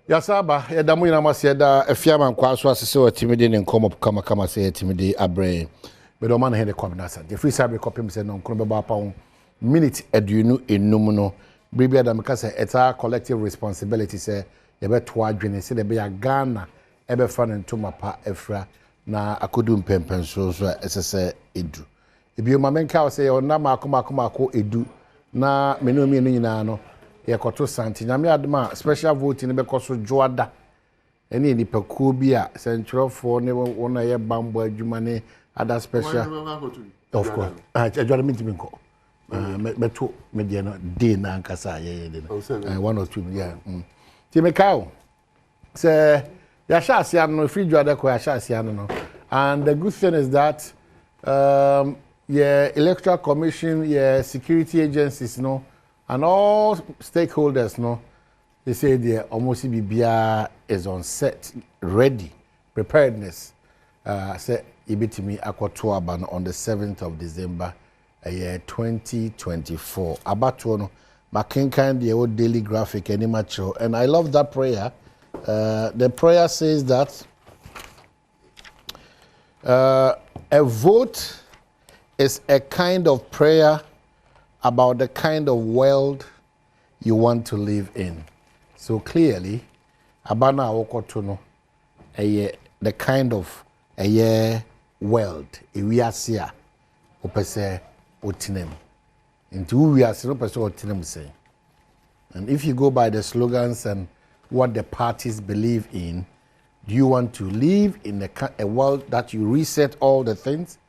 Yasaba, Yadamu Namaseda, a fiaman quaso assessor timidin and come up kama say timidi a brain. But the man had a combination. The free cyber copy said no Crumba minute edunu in numuno. Bribia Damacasa, it's our collective responsibility, say, a bet twadrin, say, there be a Ghana, ever fun and to my pa Efra, na Adom Mpensenpensenmu, as I say, Edu. If you mamenka say, or Namakuma Edu, na Menumi Nino. Yakoto Santi nyame adma special voting be koso joada ene ni pakuo bi a central for ne wona ye bambo adwuma ne other special of course adwada mitimi nko meto media no day na ankasa ye de no 1 or 2 yeah ti me kawo say ya sha asia no free joada ko ya sha asia no and the good thing is that yeah electoral commission yeah security agencies no and all stakeholders, no, they say the almost BBR is on set, ready, preparedness. Say ibitimi akwatuaba on the 7th of December, year 2024. Abatuono, makinkan the old daily graphic any macho, and I love that prayer. The prayer says that a vote is a kind of prayer about the kind of world you want to live in. So clearly, Abana Okotono, the kind of world, we are here, opese otinem. Into we are no person otinem say. And if you go by the slogans and what the parties believe in, do you want to live in a world that you reset all the things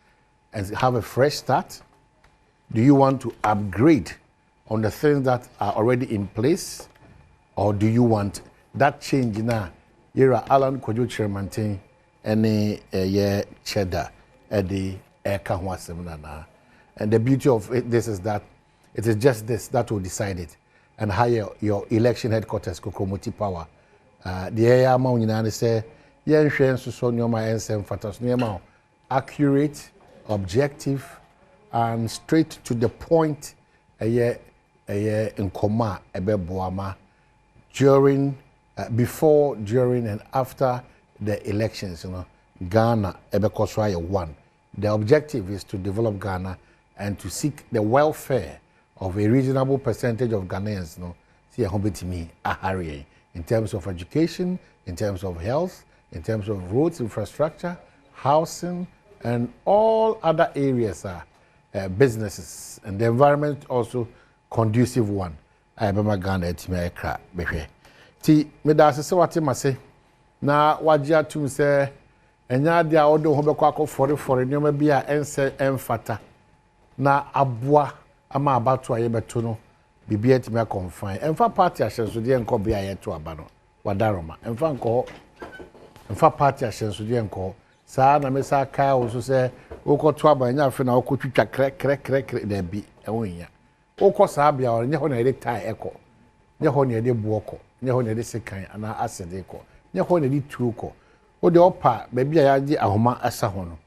and have a fresh start? Do you want to upgrade on the things that are already in place? Or do you want that change now? You're Alan Kojo Chairman any cheddar at the Kahwa seminar. And the beauty of this is that it is just this that will decide it and hire your election headquarters Kokomoti power. The area Maunina say, Yen Shen Susonyoma and Sem Fatas Niamao, accurate, objective, and straight to the point in coma during before, during, and after the elections, you know, Ghana won. The objective is to develop Ghana and to seek the welfare of a reasonable percentage of Ghanaians, you know, see a hobby to me, a hurry in terms of education, in terms of health, in terms of roads infrastructure, housing, and all other areas are. Businesses and the environment also conducive one. I remember Ghana at America. Ti me da se wate mase na wagya tum se enya dia odo ho bekọ akọ nyoma bi a ense emfata na aboa ama abato aye beto no bibia ti me confine emfa party ahyenso de enko bia ye to aba no wadaroma emfa nko emfa party ahyenso de enko saa na me sa ka wo so se okoto abanya afi na okotwitwa krek da bi ewonya okosa bia o nye ho na ede tai eko nye ho na ede buoko nye ho na ede sekan ana asede eko nye ho na ede tuko o de opa ba bia ya gi ahoma asa ho no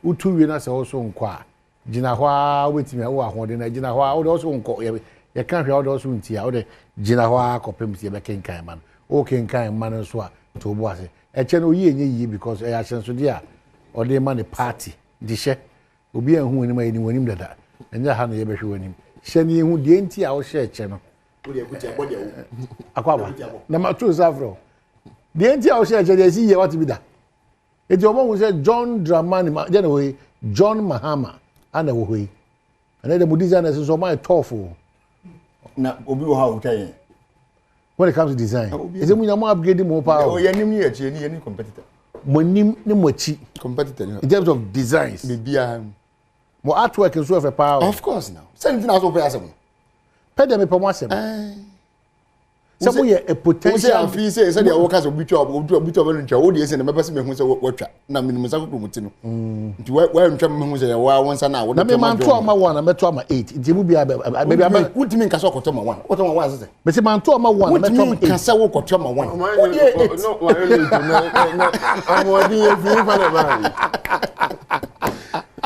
utu wie na se wo so nko a gina ho a wetimi wo ahode na gina ho a wo de so nko ye kan hwe wo de so ntia wo de gina ho a kopem tie be kenkan man o kenkan man so a to bo ase eche no yi enye yi because e ya hyenso de a o de man party dishe obi ehun ni mai ni wonim dada enya ha no ye behwe wonim hye ni ehun de enti a wo hye eche no wo de kutia body wo akwaba na ma tu safro de enti a wo hye eche de si ye what bi da eti omo hu say John Dramani ma je na we John Mahama ana wo hoi ana de designers so my tough na obi wo ha wo twan when it comes to design is it mu nyamo upgrade mo pa o ye nim ni eche ni ye ni competitor monim ni mochi competitor in terms of designs bibia mo artwork is so of power of course now something else over asem pay them for one asem some we a potential fee say they work as obi twa no ntwa wo de ese na mebese me hu say watwa na minimum sa ko muti no nti wa ntwa me hu say wa wonsa na wo na me man to ama 1 na me to ama 8 nti mu bia maybe aba wutimi nka so koto ma 1 woto ma 1 asese me se man to ama 1 na me to ama 8 nka sa wo koto ma 1 wo de 8 no wa really no amodi e fi fa na ba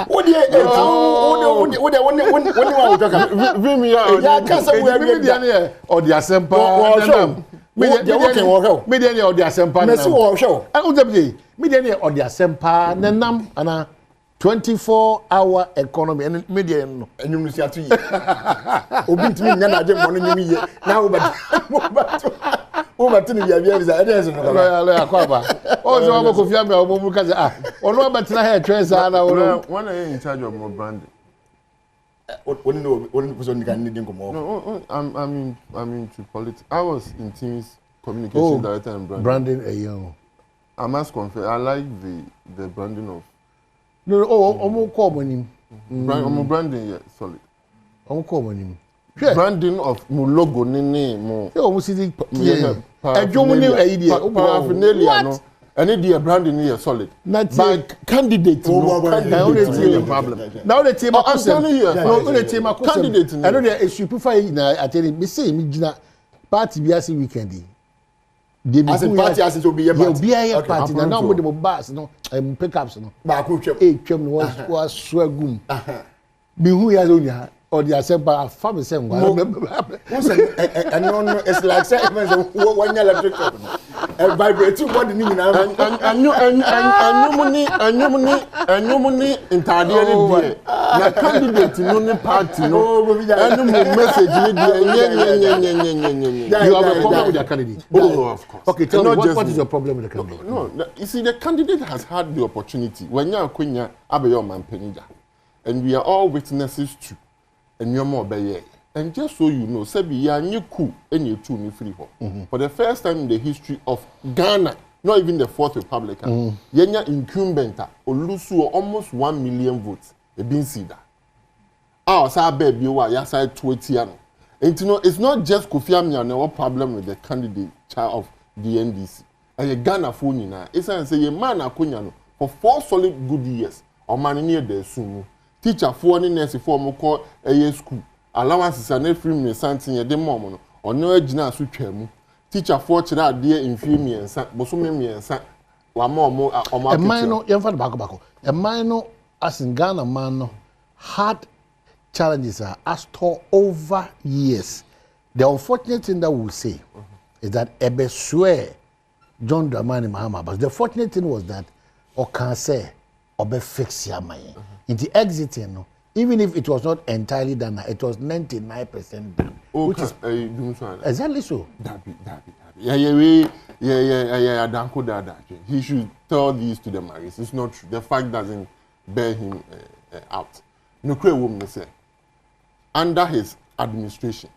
Odi Vim ya kasa we Odi asempa Media working or help. Media or the assembly. Messi or show. I would say media or the assembly. Nenam ana 24-hour economy and media no. And you must have to. Obi to me na je money you me now but over to the idea is that there's no akwaba. Also am ko fia me obo ka say ono betra hair trends na when are you in charge of more branding? When person can need No, I'm into politics. I was in teams communication director and branding. Branding I must confess, I like the branding of. No, call money. Branding, yeah, solid. Call money. Branding of my logo, mo. Almost see the paraphernalia, and the branding here solid. But candidate, no problem. Now the team I'm telling you, no the team candidate. I know they should prefer I tell you, me say me party biasi weekend. As a party as it will be a party. Now with the bus, no, pickups, no. Back with you was swagum. Be who has only or the assembly family same one. And no, it's like saying one electric and vibrating what the meaning and you money entirely. Na candidate no party no. And message you have a problem with the candidate. Oh, of course. Okay, tell me what is your problem with the candidate? No, you see the candidate has had the opportunity when you are Quenya Abayo Mampenija, and we are all witnesses to. And you're more by and just so you know, Sebi ya nyiku and you two ni free for the first time in the history of Ghana, not even the Fourth Republic, Yenya incumbent Olusu almost 1 million votes. A bin see that. Our sa baby wa ya sa 20 ano. And you know, it's not just Kofi Amina no problem with the candidate chair of the NDC. And ye Ghana phone na. It's say ye man akonya no for 4 solid good years. Or man near the sumu. Teacher for any nurse for mo call a school. Allowances are not free me something a demon or no ejina su twemu. Teacher for chira dear in free me and san bosume me and san wa more a minor young back. A minor as in Ghana man had challenges are asked over years. The unfortunate thing that we'll say is that Ebe swear John Dramani Mahama, but the fortunate thing was that or can say Obe fix Yamaye. In the exiting, even if it was not entirely done, it was 99% done. Oh, which is exactly so. Yeah. Danko Dada. He should tell these to the Maris. It's not true. The fact doesn't bear him out. No clear woman say under his administration,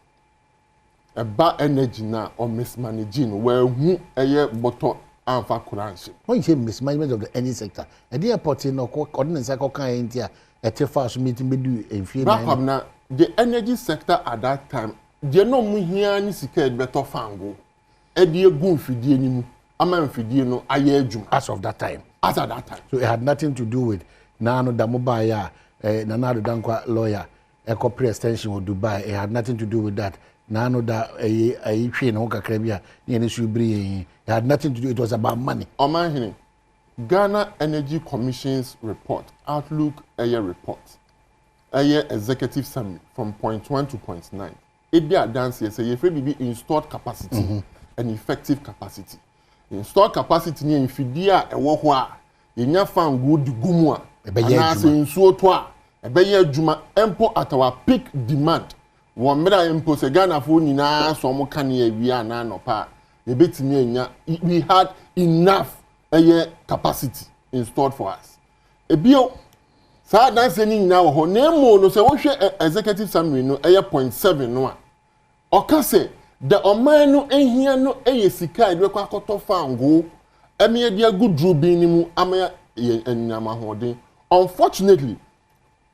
a bad energy now or mismanaging where who a year bottle. When you say mismanagement of the energy sector, a dear party no ordinance kind a fast meeting be do in few the energy sector at that time, they no mu here any secret better fango. A dear goon fidi any a man fidi no ayejum as of that time. As at that time. So it had nothing to do with Nano Damobaya, Nanado Dankwa lawyer, a corporate extension of Dubai. It had nothing to do with that. Nano da a train Hoka Krebia, it had nothing to do, it was about money. Oman Ghana Energy Commission's report, Outlook Air report, Air executive summary from point 1 to point 9. It be advanced here, say you be installed capacity and effective capacity. Installed capacity ni infidia e wo ho a yenya fan good gumua na se nsuo to a e be ye adwuma empo at our peak demand. One mera empo se Ghana fo nyina so mo kan ya wi ana no pa e betimi enya we had enough capacity installed for us. Ebio sa dan se ni nyina wo ho na emo no se wo hwe executive summary no 0.7 no a oka se the oman no ehia no sika e kwa akoto fango eme dia gudru bi ni mu ama enyama hoden. Unfortunately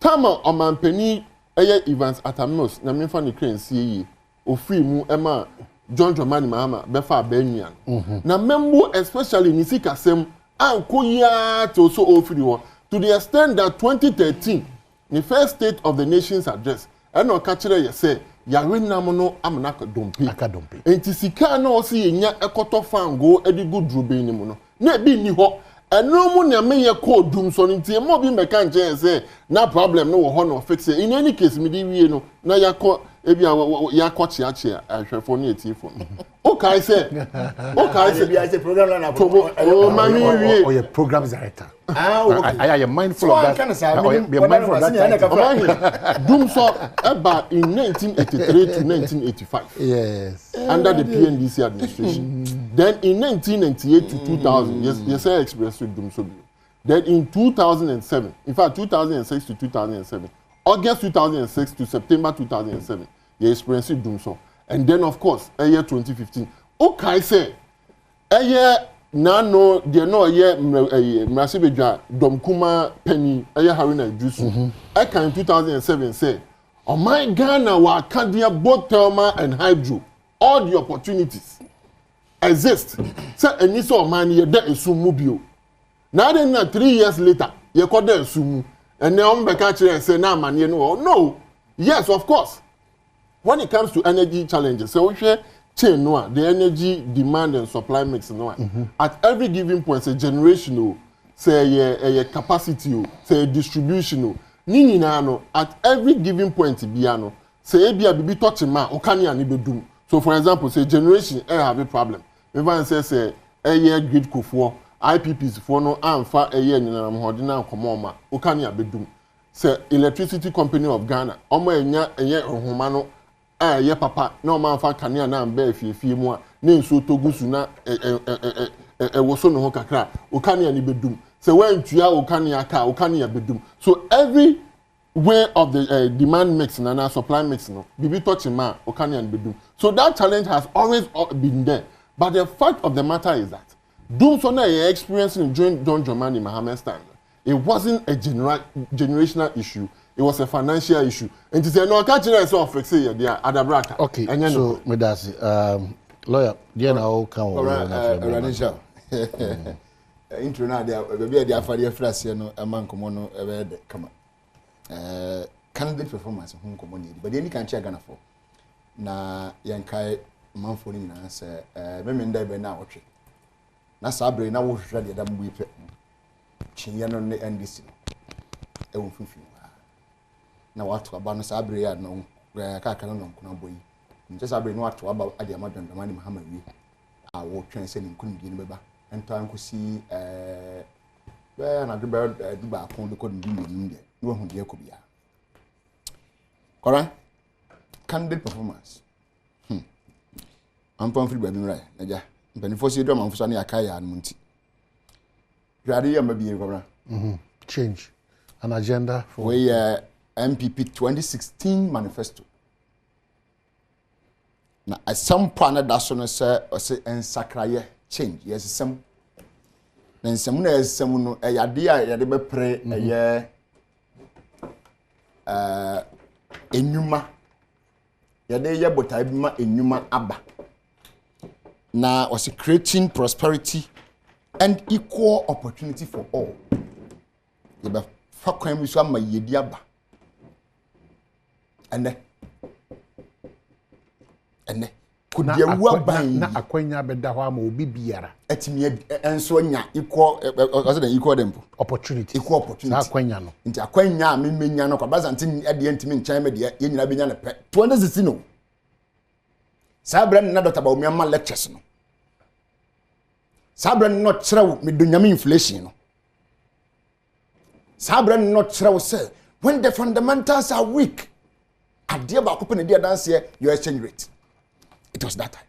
tama omanpani Evans Atamos na me fa ne krensie yi ofiri mu ema John Dramani Mahama befa Benyan na membo especially ni sikasem anko ya to so ofiri ho to the extent that 2013 the first state of the nation's address and no ka kire ye say yare nam no amna ka dompe enti sika na o se yenya ekoto fango edi gudru be ni mu no na bi ni ho eno mu na me ye ko dum so nti mo bi meka nje say na problem no wo ho no fix it in any case me di wie no na yakọ ebi ya kwachi achi ahwefo ne etifo o kai say bi I say program na oh mami wie or your program director okay I am mindful of that be mindful of that doom so eba in 1983 to 1985 yes under the PNDC administration then in 1998 to 2000 yes I expressed with doom so then in 2007 in fact 2006 to 2007 August 2006 to September 2007, you experienced doom so. And then, of course, a year 2015. Okay, say, a year no, there no year, Masibeja, Domkuma, Penny, a year Harina Jusu. I can in 2007 say, oh my Ghana, wa Candia, both thermal and hydro, all the opportunities exist. Say, and you saw man, you're there, Sumubio. Now, then, 3 years later, you call there Sumu. And now I'm catching and say, nah, man, you know, no. Yes, of course. When it comes to energy challenges, so we share chain no, the energy demand and supply mix no. At every given point, say generational, say a capacity, say distribution, nini na no. At every given point, biano, say a bibi touch ma, okani ani bedum. So, for example, say generation, have a problem. Everyone says say a year grid kufuo. IPPs for no amfa eye nyina mhodina komoma okani abedum say electricity company of Ghana omo enya eye ohoma no ye papa na omo amfa kanea na mba afiefie mu a na nso togusu na woso no ho kakra okani ani bedum say when tua okani aka okani abedum so every way of the demand mix na supply mix no bibi touch ma okani ani bedum so that challenge has always been there but the fact of the matter is that doom so na experiencing during John Dramani Mahama's time. It wasn't a generational issue. It was a financial issue. And to say no, catch it so of say they are adabraka. Okay. So medasi lawyer, dia na o kan o Ranisha. Intro na dia be dia afade afrase no aman komo no ebe de kama. Candidate performance hu komo ni but any kan Ghana for. Na yankai manfo ni na say me nda be na otwe. Na sabre na wo hwehwe de dam bu ipe chinye no ne NDC e wo fifi na watu aba no sabre ya no kaka no nkuna boyi nje sabre no watu aba ade amadondama ni mahama wi a wo twen se ni nkunu di no beba ento ankosi be na de be du ba kon de ko ndi ni de wo hu de ko bia kora candidate performance ampon fili ba bi mra na ja Benefo si do manfo na yakaya an munti. Jwade ya mabiye kobra. Change an agenda for we MPP 2016 manifesto. Na at some point that so no say ensakraye change. Yes some. Na nsemu na esemu no yade a yade be pre eye enuma. Yade ye botai bi ma enuma aba. Now was creating prosperity and equal opportunity for all. Yeba fakwan bi so ama yedi aba. Ene could be a well buying na akwanya beda ho ama obi biara. Etimi enso nya equal equal dem opportunity. Equal opportunity. Na akwanya no. Nti akwanya me menya no kwa bazanti ade ntimi nchan me de ye nyina benya ne pe. 2016 no. Sabran na dot about me lectures no. Sabran not chraw me do nyame inflation no. Sabran not chraw say when the fundamentals are weak, ade ba ko pe na dia dance here your exchange rate. It was that time.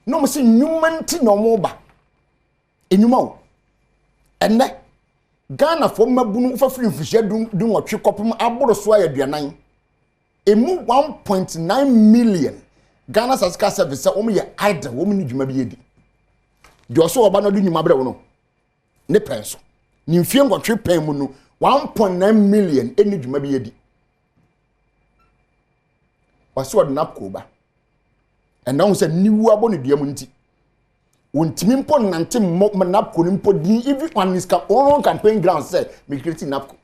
No mo say nyumanti no mo ba. Enyuma o. Enne Ghana for mabunu fa free mfihye dun otwe kopem aboro so ayaduanan. Emu 1.9 million Ghana Sasika service omo ye idle omo ni dwuma bi yedi. De oso oba no do nyuma bre wo no. Ne penso. Ni mfie ngotwe pen mu no 1.9 million eni dwuma bi yedi. Waso od napko ba. And now say niwu abo ne dua mu nti. Wontimi mpo nante napko ni mpo din even on his campaign ground say me create napko.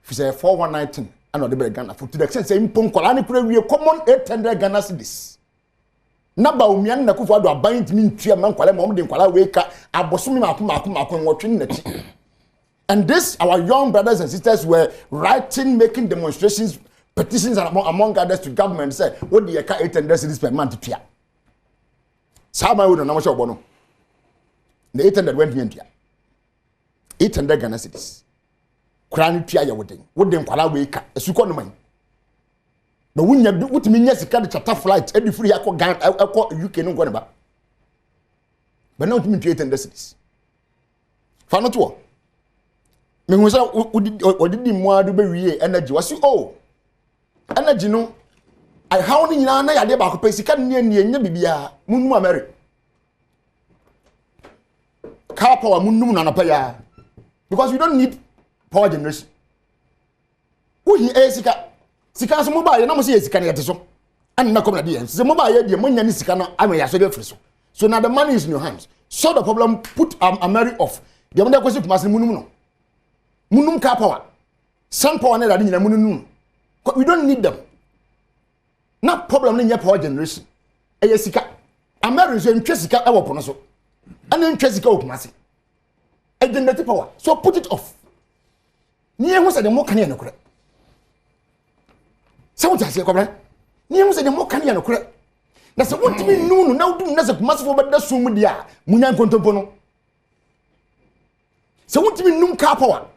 Fi say 4119 and the Ghana for to the extent say mpo nkola ne kura wie common 800 Ghana cedis. Na ba omian na kufu ado aban ntimi ntua man kwala ma de nkwala we ka abosomi mako nwotwe nachi. And this our young brothers and sisters were writing, making demonstrations petitions among others to government say what the 800 cedis per month to ya. Sama would know what bono. The 800 went into 800 Ghana cedis. Krani tia ya wedding. What them kwala weka esuko no man. But when you do what mean yes the charter flight every free akọ Ghana akọ UK no go ba. But now to me 800 cedis. Fa no to. Me hu say odidi mu adu be wie energy wasi oh energy no I how ni nyina na yade ba ko pe sika ne nya bibia munum amere car power munum na pa ya because we don't need power generation uhi sika so mobile na mo say sika na yete so an na come na dey say mobile dey mo nya ni sika na am ya so dey free so now the money is in your hands so the problem put amere off dey mo dey kwesi kuma se munum no munum car power sun power na nyina munum we don't need them. Na problem in your power generation. Eye sika. America ntwe sika e wopono so. Ana ntwe sika opumase. E generate power. So put it off. Ni ehun se de mo kan ye nokure. Se wo tase kobra. Ni ehun se de mo kan ye nokure. Na se wontimi nunu na wudum na se kumase fo beda so mu dia munya nkontompo no. Se wontimi num car power.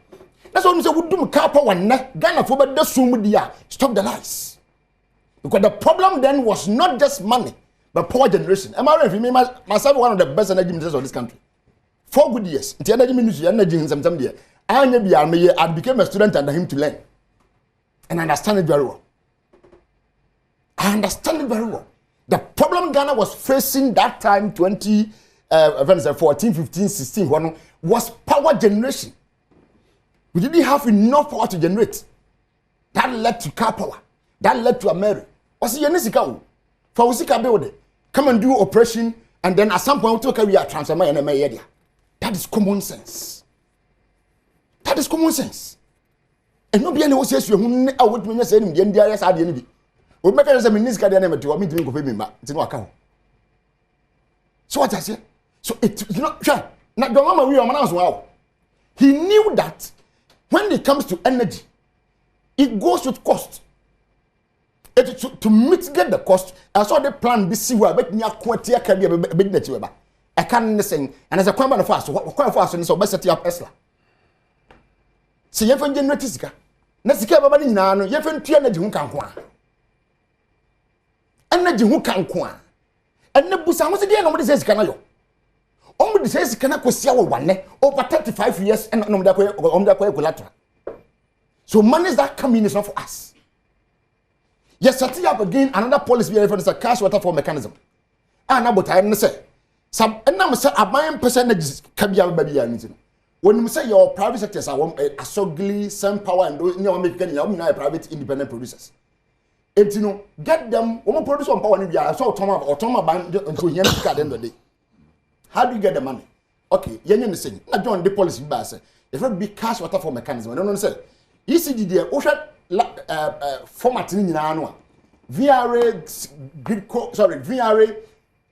That's what we say. We do car power. Ghana for the sumudia. Stop the lies. Because the problem then was not just money, but power generation. Am I right? For me, myself, one of the best energy ministers of this country. 4 good years. The energy ministry, energy in some time. I became a student under him to learn, and I understand it very well. I understand it very well. The problem Ghana was facing that time, 14, 15, 16, was power generation. We didn't have enough power to generate. That led to car power. That led to America. What's the Yenisika? For Usika build come and do operation, and then at some point, we are transforming in area. That is common sense. That is common sense. And nobody knows yes, you would mean saying the NDIS are the enemy. We make us a minister the name to me to pay me back. It's no account. So what I say? So it's not sure. Not the mama we are wow. He knew that. When it comes to energy, it goes with cost. To mitigate the cost, I saw the plan be see where but near quarter can be a big net. I can't sing, and as a common fast, what quite fast and so best set up Esla. See, you have generated Nesika Babani Nano, you have energy who can qua. Energy who can qua. And the Busan was again, nobody says Canayo. Only says cannot see our one over 35 years and on the collateral. So money that coming is not for us. Yes, setting up again another policy reference a cash waterfall mechanism. And now what I say some and now say a buying percentage can be a baby. When you say your private sectors are a sogly, some power and make private independent producers. And you know, get them one produce on power and so Toma band until you at the end of the day. How do you get the money? Okay, you know saying. I join the policy by say if it be cash waterfall mechanism. I don't know say. ECD there, Osha format in annual. VRA grid VRA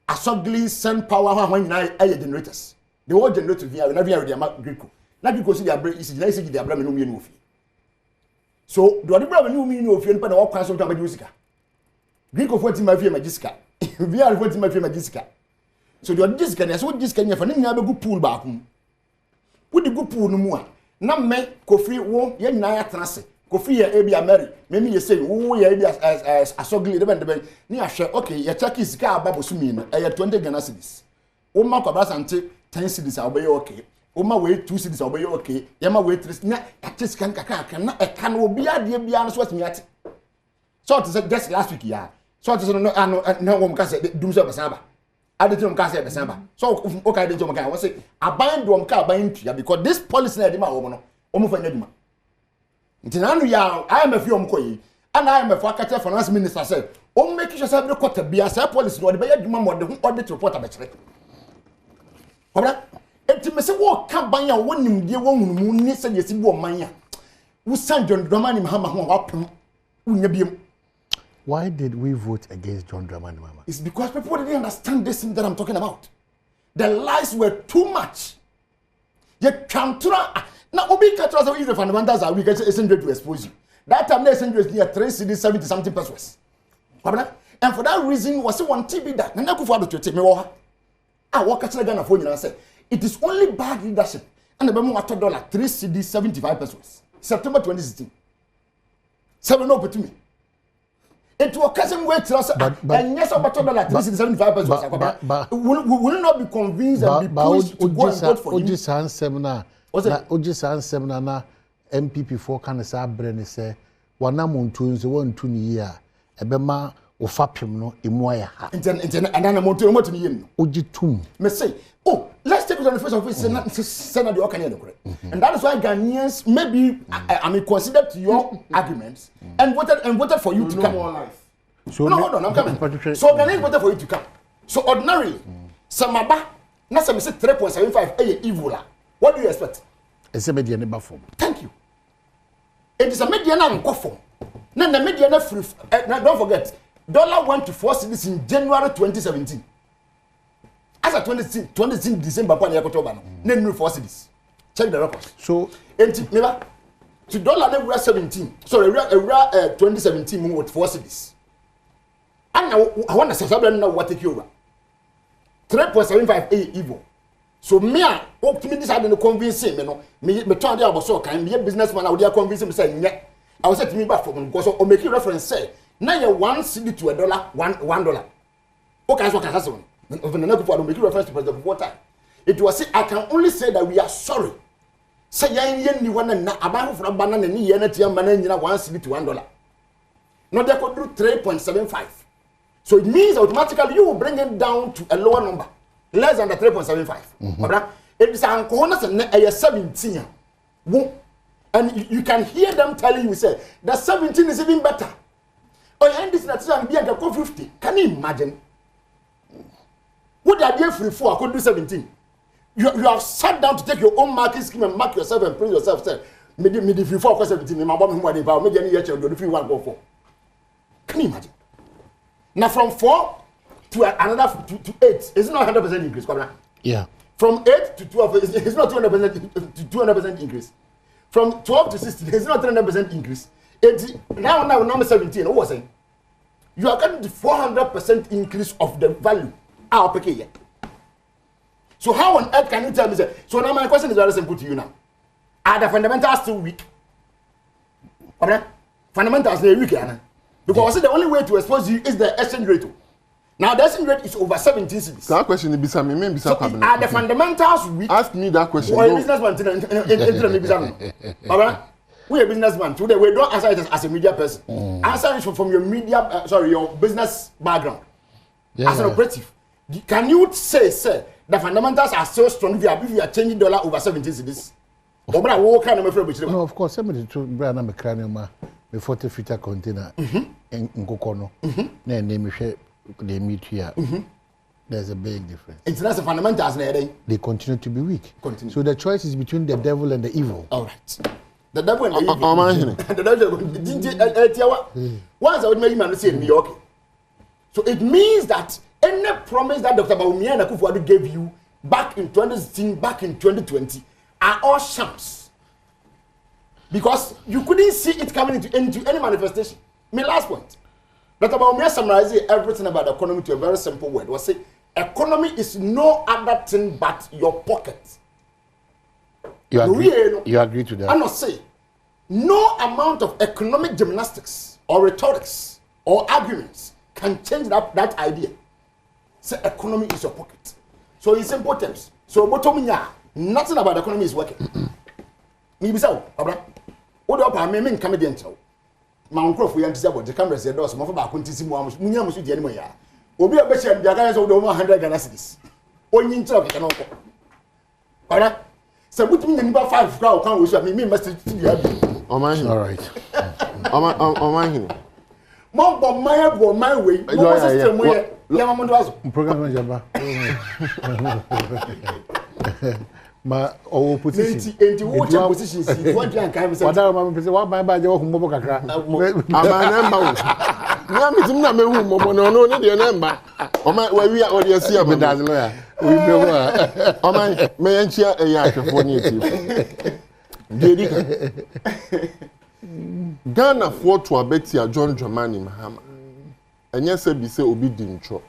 asogly send power when I generators. They all generate VRA, not VRA their grid co. Not because they are break ECD, I say they are blaming no mean movie. So do I bring no mean of you but all kinds of music. Grid co 40 my fear magica. VR 40 my fear magica. So the this can so this can you for na be go pool back home. Put the go pool no more. Na me Kofi wo ye nyina ya tenase. Kofi ye e bia Mary. Me me ye say wo ye bia asogli de ben ni ahwe okay ye check is ka aba bosumi no. E 20 Ghana cedis. Wo ma kwa brasante 10 cedis obey okay. Wo ma we 2 cedis obey okay. Ye ma we 3 na atis kan kaka na e kan obi ade bia no so atimi ate. So it said just last week ya. So it said no wo mka say dum so basaba. Adetrum ka say December. So okay dey jom ka we say aban dom ka aban tua because this policy na dey ma wo no omo fa nyaduma. Nti na anu ya IMF yom koyi and IMF akache finance minister say o make sure say every quarter bia say policy no dey be adwuma mo de ho audit report abekere. Kobra enti me say wo ka ban ya wonim die wo hunu ni say yesi bo man ya. Wo San John Dramani Mahama ho wapem unya biem. Why did we vote against John Dramani Mahama? It's because people didn't understand this thing that I'm talking about. The lies were too much. You can't now obi catch us if the fundamentals are weak, it's to expose you. That time the exchange rate near 3 cedis 70 something pesos. And for that reason, was one TB that Nana Kufuor to take me over. I walk at Ghana for you and say it is only bad leadership. And the Bemo $1 3 cedis 75 pesos. September 2016. 7 over to me. It will cousin wait to us and yes, about $3 3 cedis 75 pesos. Will not be convinced and be pushed to go and vote for him. Ojisan seminar na MPP for kan sa brene se wana muntu nso wontu ni yi a ebema ofapem no imoya ha and muntu no ni yim ojitum me say oh let's take it on the face of it Senate the okay and that is why Ghanaians maybe I mean considered your arguments and voted for you to come. So no, hold on, I'm coming. So Ghanaians voted for you to come. So ordinarily samaba na say 3.75 evil. What do you expect? It's a media number form. Thank you. It is a media number form. Now the media na free. Don't forget, dollar went to 4 cedis in January 2017. As a 2016 December, no 4 cedis. Check the records. So, to dollar na 17. Sorry, 2017 move with 4 cedis. And now I want to say something now. What take you over? 3.75 evil. So me a optimist had no convince me no me turn there about so kind me businessman I would convince him say nye I was say to me back from because o make reference say na you 1 cedi to $1 $1 okay so can say when na go make reference to president before time it was say I can only say that we are sorry say yan ni wana na aban for banana ni ye na tia man nyina 1 cedi to $1 no they could do 3.75 so it means automatically you will bring it down to a lower number. Less than the 3.75. It is an corner 17. And you can hear them telling you, say, that 17 is even better. Oh, and this is not 50. Can you imagine? What the idea free for? I could do 17. You have sat down to take your own marking scheme and mark yourself and prove yourself. Say, maybe free for 17. My mom who about maybe any year children if you want to go for. Can you imagine? Now from 4 to another to 8, it's not 100% increase, yeah. From 8 to 12, it's not 200% increase. From 12 to 16, it's not 300% increase. Now number 17, what was saying? You are getting the 400% increase of the value. Okay, so how on earth can you tell me that? So now my question is very simple to you now. Are the fundamentals still weak? Fundamentals are weak, because the only way to expose you is the exchange rate. Now the exchange rate is over 17 cedis. That question is bisa me bisa cabinet. Are the fundamentals weak? Ask me that question. Why businessman we are businessman today. We don't answer it as a media person. Answer it from your media, your business background. Yeah, as an operative, can you say the fundamentals are so strong if you are changing dollar over 17 cedis? No, of course. Somebody to brand a cranium before the filter container in Ngokono. Name they meet here. There's a big difference. International fundamentals, they continue to be weak. So the choice is between the devil and the evil. All right. The devil and the evil. Once I would make him say me okay. So it means that any promise that Dr. Badwam Mpensenpensenmu gave you back in 2016, back in 2020, are all shams. Because you couldn't see it coming into any manifestation. My last point. Dr. Badwam Mpensenpensenmu summarizing everything about the economy to a very simple word. Was say economy is no other thing but your pocket. You agree to that? I not say no amount of economic gymnastics or rhetorics or arguments can change that idea. Say economy is your pocket. So in simple terms, so nothing about the economy is working. Me bisa Abra. What do I mean comedian show? My uncle for yanti about the cameras the doors, my back kunti simu amus, munya musu di animo ya. Obi abechi am diaga so do 100 Ghana cedis. Onyin chop ka no ko. Ora. So put me number 5 crowd kan we so me must di abi. All right. Oman Mo bo my way. Mo system we ya ma ndo aso. Program manager ba. Ma opposition. Enti wo che position si wo di anka me say. Wada ma me say wa ban ba je wo humbo kakra. Amana mba wo. Ni amitim na me hu mobo no ne de na mba. Oman wa wi a odi asi am that's lawyer. We know what. Oman me yanchia e ya hwefo ni eti. Dedika. Ghana for to abetia John Dramani Mahama. Enye se bi se obi di ntro.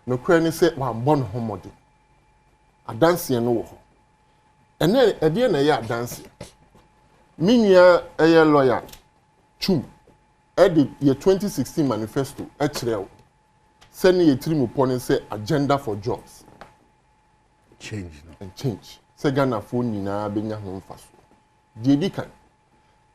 No kra ni se wa bon homode. Adanse no wo ho. Ene ede na ya adanse. Minia eye lawyer Chum ede ye 2016 manifesto e kire send ye tiri mu pon say agenda for jobs. Change no. And change. Say Ghana for nyina benya ho mfaso. Die di kan.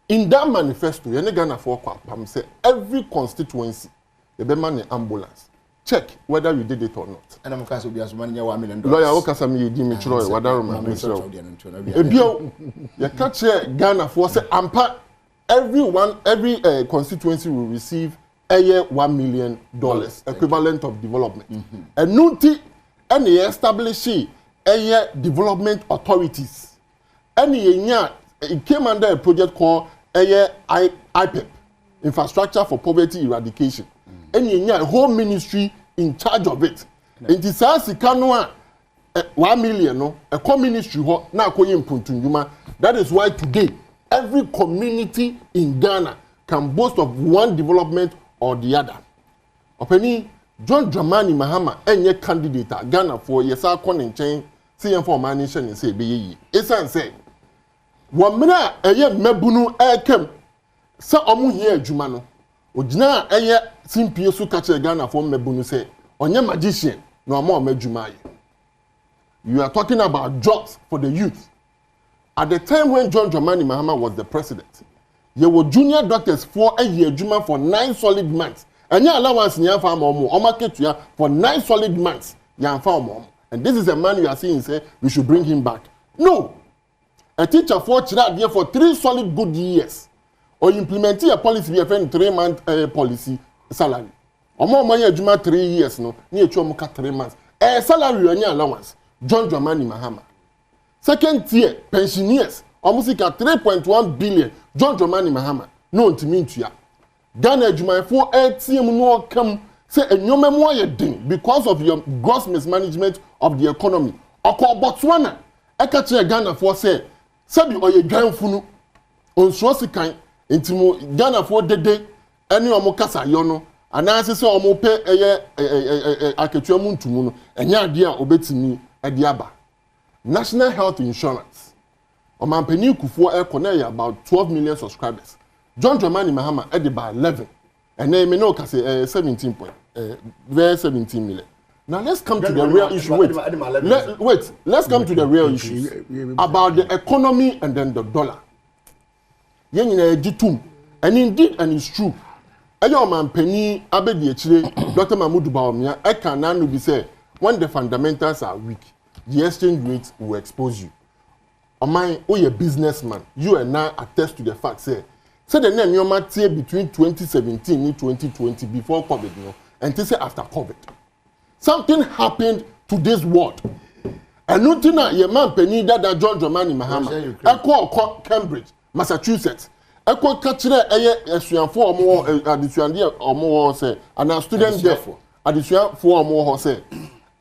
In that manifesto, ye Ghana for kwa pam say every constituency ye be man ambulance. Check whether you did it or not. And I'm kasi obi asoma nya $1 million. Lawyer o kasa me di me chiro wadaro ma me chiro. Ebio ye ka che Ghana for say ampa every constituency will receive a year $1 million equivalent of development. And nunti any establish a year development authorities. Any year it came under a project called a year IPEP, Infrastructure for Poverty Eradication. Any year a whole ministry in charge of it. In the Sasikanoa 1 million no a co-ministry na koyi mpuntunjuma. That is why today every community in Ghana can boast of one development or the other. Openi John Dramani Mahama enye candidate Ghana for yesa konenchen say yen for manation say be yi. Esan say wamra eye mabunu ekem sa omu hie adwuma no ogina eye simpie so ka che Ghana for mabunu say onye magician no ama omadwuma yi. You are talking about jobs for the youth. At the time when John Dramani Mahama was the president, there were junior doctors for a year juma for 9 solid months. And your allowance in your farm or market for 9 solid months. And this is a man you are seeing say we should bring him back. No. A teacher for child there for 3 solid good years. Or implementing a policy be a 3-month policy salary. Or more money juma 3 years no near 3 months. A salary on your allowance. John Dramani Mahama. Second tier pensioners almost 3.1 billion. John Dramani Mahama no ntimi ya. Ghana adwumayefo ATM no come say enyoma mo ayedin because of your gross mismanagement of the economy. Oko Botswana e ka che Ghana for say sabi oyedwanfu no onsuo sikan ntimo Ghana for dede ene omo kasa yo no anase se omo pe eye aketua mu ntumu no enya ade a obetimi ade aba. National health insurance. Omampeni Kufuor Ekonaya about 12 million subscribers. John Dramani Mahama at about 11. And then me know say 17 million. Now let's come to the real issue. Let's come to the real issue about the economy and then the dollar. Yen ina jitum. And indeed and it's true. Ayo Omampeni abedi echire Dr. Mahmoud Bawumia I can now be say when the fundamentals are weak, the exchange rate will expose you. Oman, oh, you're a businessman. You and I attest to the fact, say the name you might say between 2017 and 2020 before COVID, you know, and to say after COVID. Something happened to this world. And nothing that your man Penny that John Dramani Mahama, Echo Cambridge, Massachusetts, Echo Catcher, a for more addition or more say, and our students therefore addition for more say.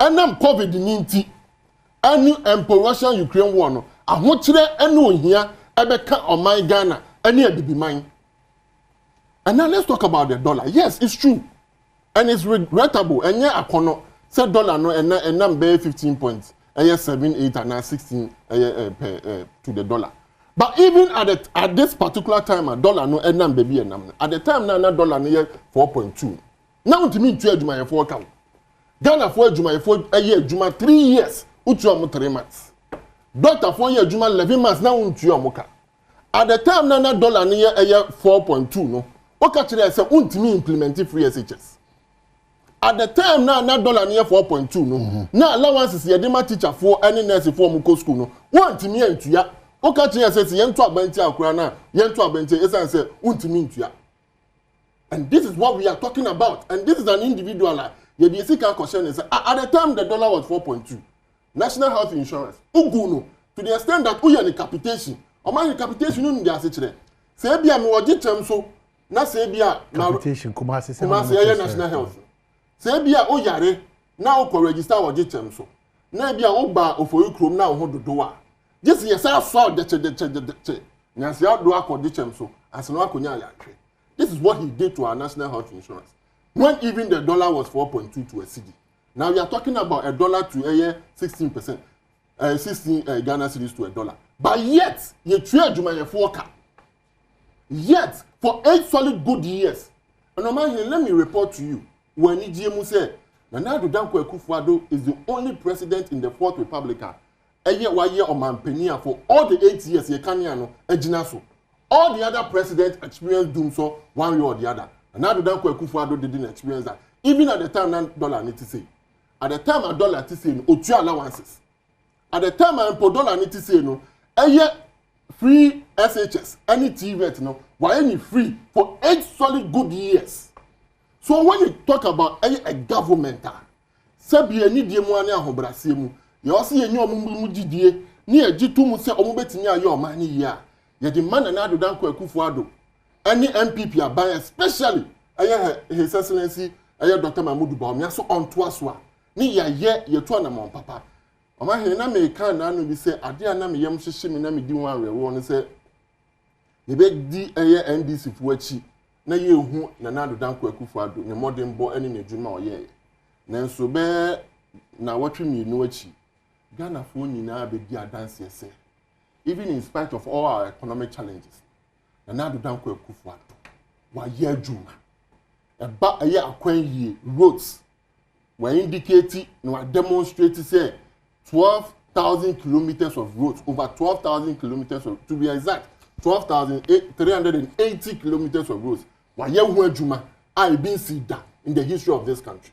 And then COVID-19. Any Russian Ukraine war no ahokyere enu ohia ebeka on my Ghana any be mine. And now let's talk about the dollar. Yes, it's true. And it's regrettable. And yeah, akono say dollar no and be 15 points. And 7, 8 and 16 to the dollar. But even at this particular time a dollar no and baby and at the time now dollar no 4.2. Now to me 2 Juma 4 count. Ghana 4 Juma 4 a year Juma 3 years. Utu 3 months. Doctor 4 year Juma 11 months now untu amuka. At the time na dollar near a year 4.2 no. Oka chire say untimi implement free SHS. At the time na dollar near 4.2 no. Na allowances ye dema teacher for any nurse for mu school no. Untimi entua. Oka chire say ye ntu abanti akura na ye ntu abanti esan say untimi entua. And this is what we are talking about. And this is an individual ye dey seek question is at the time the dollar was 4.2. National health insurance. Uguno to the extent that uya ni capitation. Oma capitation no ndi asechire. Se bia me wogi tem so na se bia capitation Kumasi national health. Se bia o yare na o ko register wogi tem so. Na bia o ba ofoyi krom na o ho dodo a. Just yes I saw the che. Na se ado akodi tem so. as no akonya yantwe. This is what he did to our national health insurance. When even the dollar was 4.2 to a cedi. Now we are talking about a dollar to a year 16%, 16 Ghana cedis to a dollar. But yet, you trade Jumaya Foka. Yet, for 8 solid good years, and let me report to you, when EGM said, Nana Danko Akufo-Addo is the only president in the Fourth Republic. A year, 1 year, or Mampenia for all the 8 years, Yekaniano, Ejinaso. All the other presidents experienced doom so one way or the other. Nana Danko Akufo-Addo didn't experience that. Even at the time, dollar need to say. At the time, a dollar to say, Otu allowances. At the time, a dollar need to say, no, a year free SHS, any TVET, no, why any free for 8 solid good years. So when you talk about a government, sabi any diemwane ahobrasiemu, you also ye nyo omumu gidie, ni egitu mu se omubetimi aye o man ya. Ye the man na Adom Danko Akufo-Addo, any MPP aban, especially His Excellency Dr. Mahmoud Bawumia so onto aswa. Ni ya ye to na mon papa. Oma he na me kan na no bi se ade na me yam hyehye me na me di wan rewo no se ye be di NDC fu achi na ye hu na Adom Danko Akufo-Addo ne modern bo ene ne dwuma oye nanso be na watwe mi no achi Ghana fo nyina be di adanse se even in spite of all our economic challenges na Adom Danko Akufo-Addo wa ye adwuma e ba aye akwan yie roads we indicate no demonstrate say 12,000 kilometers of roads, over 12,000 kilometers of, to be exact, 12,380 kilometers of roads. Why Juma, I been seen that in the history of this country.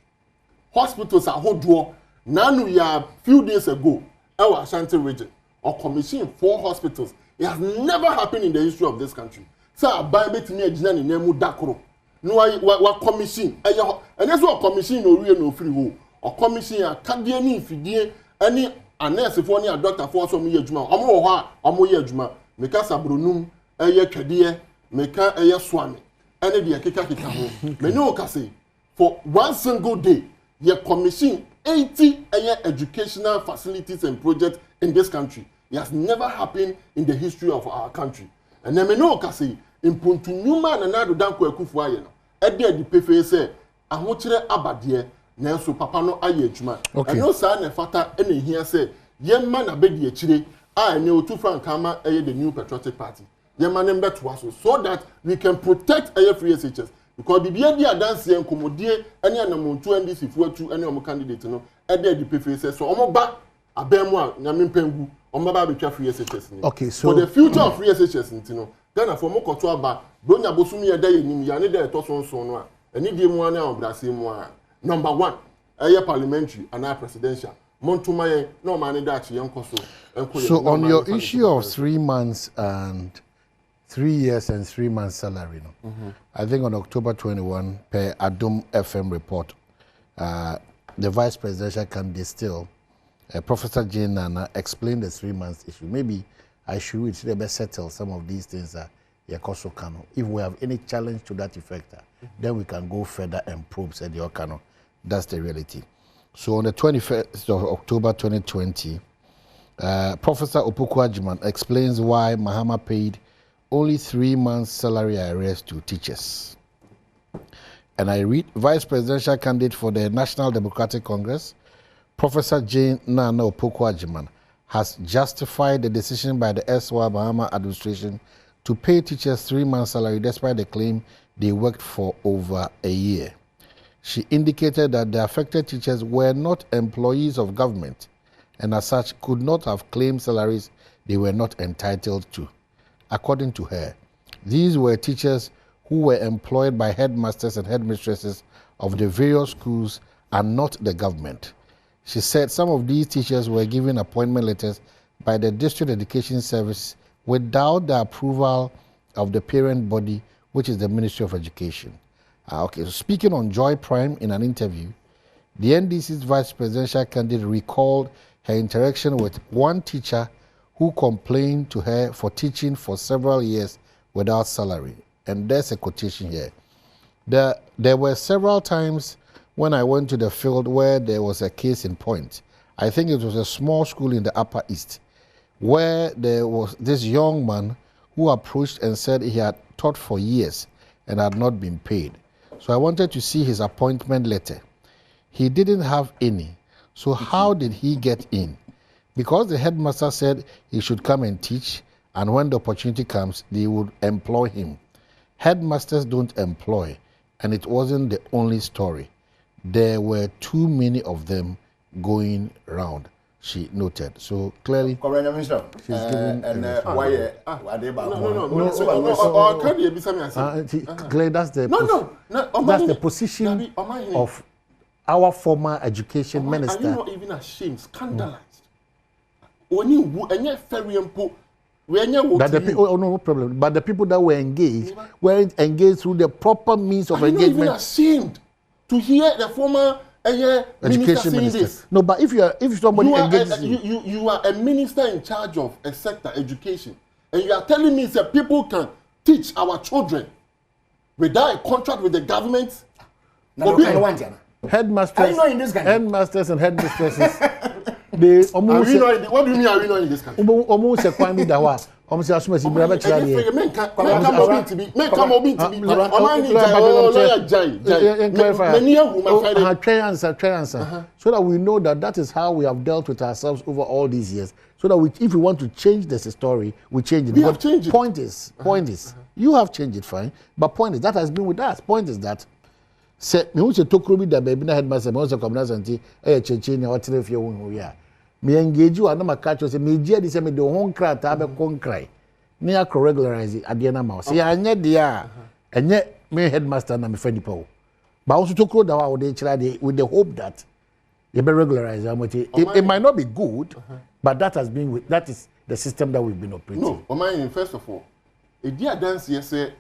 Hospitals are hot door. Now we are few days ago, our Ashanti region, or commissioned 4 hospitals. It has never happened in the history of this country. So I buy it to me a general in Nemu Dakoro. No, I commission, and that's what commission no real no free wo. Or commission a Kadiani Fidie. Any a nurse for any a doctor for some year juma, omo year juma, make us a brunum, a year cadie, make a year swami, any the kika home. Menu say for one single day, you commission 80 educational facilities and projects in this country. It has never happened in the history of our country. And then menu say in Puntu Numa and Adom Danko Akufo-Addo, Eddie the PFA say, I want to abadie. Nanso papa no aye adwuma eno saa na fata ene hia say yemma na bedi akire a ene otu frankama eye the new patriotic party yemma ne mbeto aso so that we can protect eye free SHS because bibia di adanse enkomodie ene anamontu NDC fuatu ene omo candidate no ede di prefer say so omo ba abemu a nyame mpangu omo ba betwa free SHS ni okay so for the future of free SHS ntino Ghana for mo koto aba bronya bosumi ye da yenim ya ne da eto sonson no a eni die mu ana obrase mu a Number 1, parliamentary and presidential. Montumaye, no man that So on your issue of 3 months and 3 years and 3 months salary, I think on October 21, per Adom FM report, the vice presidential candidate still, Professor Jane Nana, explained the 3 months issue. Maybe I should read to settle some of these things that Yakoso Kano. If we have any challenge to that effect, then we can go further and probe, said Yokano. That's the reality. So on the 21st of October 2020, Professor Opoku-Agyeman explains why Mahama paid only 3 months salary arrears to teachers. And I read, Vice Presidential Candidate for the National Democratic Congress, Professor Jane Nana Opoku-Agyeman, has justified the decision by the SY Mahama administration to pay teachers 3 months salary despite the claim they worked for over a year. She indicated that the affected teachers were not employees of government and as such could not have claimed salaries they were not entitled to. According to her, these were teachers who were employed by headmasters and headmistresses of the various schools and not the government. She said some of these teachers were given appointment letters by the District Education Service without the approval of the parent body, which is the Ministry of Education. Okay, so speaking on Joy Prime in an interview, the NDC's vice presidential candidate recalled her interaction with one teacher who complained to her for teaching for several years without salary. And there's a quotation here. There were several times when I went to the field where there was a case in point. I think it was a small school in the Upper East, where there was this young man who approached and said he had taught for years and had not been paid. So I wanted to see his appointment letter. He didn't have any. So how did he get in? Because the headmaster said he should come and teach, and when the opportunity comes, they would employ him. Headmasters don't employ, and it wasn't the only story. There were too many of them going round, she noted. So clearly, she's giving why clearly that's the position of our former education minister. Are you not even ashamed? Scandalized. Only and yet very important. No problem. But the people that were engaged weren't engaged through the proper means of engagement. Are you not even ashamed to hear the former education minister? This? No, but if somebody engages you are a minister in charge of a sector, education, and you are telling me that people can teach our children without a contract with the government. Headmasters and headmistresses. They almost. What do you mean? Are we not in this country? Almost a crime that was. Almost as much as you brother Charlie. Men come to be. Try answer. So that we know that is how we have dealt with ourselves over all these years. So that if we want to change this story, we change it. We have changed it. Point is, you have changed it, fine. But point is, that has been with us. Point is that. Say me who say tokrobi da baby na headmaster me who say communal santi cheche na otere fie wo ya me engage you na maka cho say me gie di say me de ho nkra ta be konkrai me ya regularize ade na ma say anya de a enye me headmaster na me friend people ba wo tokro da wa wo de kira de with the hope that you be regularize it might not be good but that is the system that we've been operating. No, first of all e dia dance say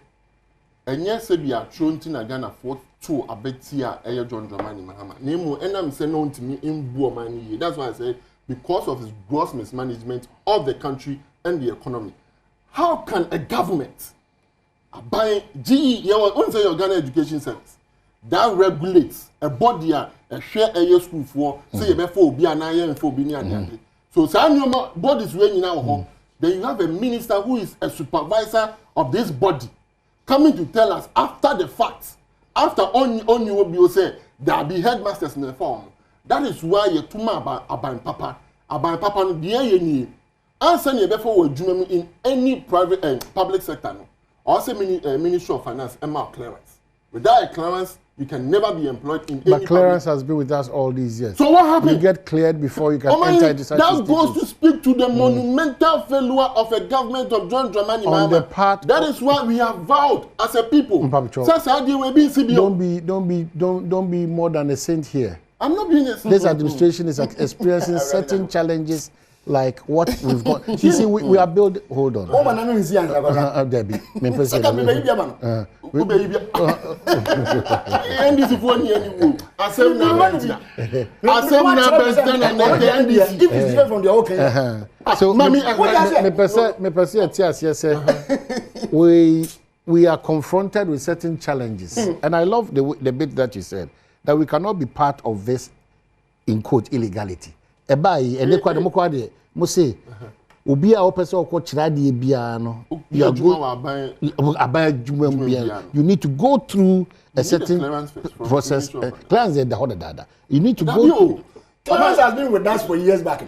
enye se bia tronti na Ghana for two abetia eye John Dramani Mahama. Nemu enam say no ntimi imbu omani. That's why I say because of his gross mismanagement of the country and the economy. How can a government buy GE say your Ghana Education Service that regulates a body a share a school for say you be for obi anaye for obi ni ade. So say bodies wey nyina wo ho. Then you have a minister who is a supervisor of this body coming to tell us after the fact, after on you will be say there be headmasters in the form. That is why you tuma about papa no dear ye ni answer you before we do in any private and public sector no. Also Ministry of Finance clearance. Without a clearance you can never be employed in any. But clearance has been with us all these years. So what happened? You get cleared before you can enter the that goes to speak to the monumental failure of a government of John Dramani Mahama. On the part that is why we have vowed as a people. Don't be more than a saint here. I'm not being a saint. This administration is experiencing certain challenges like what we've got. You see, we are building. Hold on. Debbie. We are confronted with certain challenges, and I love the bit that you said that we cannot be part of this in quote illegality. Ebai elekwa demokwa de mo say obi a opese okwo kira de bia no you are you need to go through a certain process clearance the other dada you need to go through. Clearance has been with us for years back.